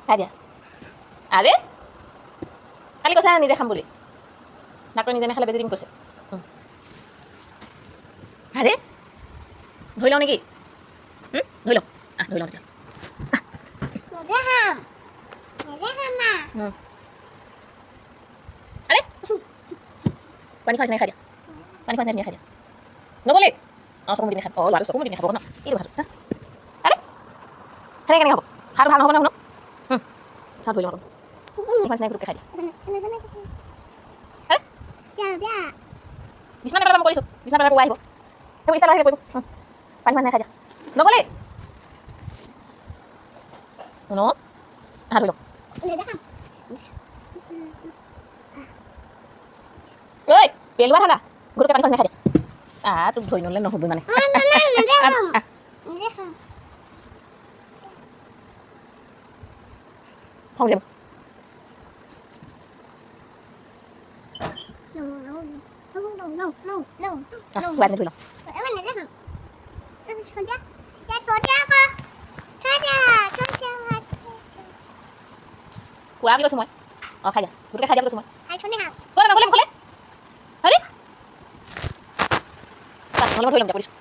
খাই দিয়া আৰে কালি কৈছা নিজে খাম বুলি ডাক্তৰে নিজে নাখালে বেজি দিম কৈছে আৰে ধৰি লওঁ নেকি ধৰি লওঁ ধৰি লওঁ তেতিয়া আৰে পানী খোৱা নিচিনাকৈ খাই দিয়া পানী খোৱা নিচিনাকৈ খাই দিয়া নগ'লেই চকু মুদি খাব ল'ৰাটো চকু মুদি খাব ন এইটো কথাটো আৰে সেনেকৈ কেনেকৈ হ'ব খাটো ভাল নহ'ব নহয় শুনক চাওঁ ধৰি লওঁ পানী খোৱা নিচিনাকৈ খাই দিয়া আৰে বিছনা পেলাব মই কৰিছোঁ বিছনা পেলাব আহিব সেইবোৰ ইচ্ছা লাহে পৰিব পানী খোৱা নিচিনাকৈ খাই দিয়া নগ'লেই শুনো ধৰি লওঁ ঐ পেলোৱা ঠাণ্ডা গোটকে পানী খোৱা নিচিনাকৈ খাই দিয়া তোক ধৰি ন'লে নহ'বই মানে খং যাব ধৰি লওঁ খোৱা বুলি কৈছোঁ মই খাই দিয়া গোটকে খাই দিয়া বুলি কৈছোঁ মই নগ'লে হেৰি নহ'লে ধৰি ল'ম দিয়া কৰিছোঁ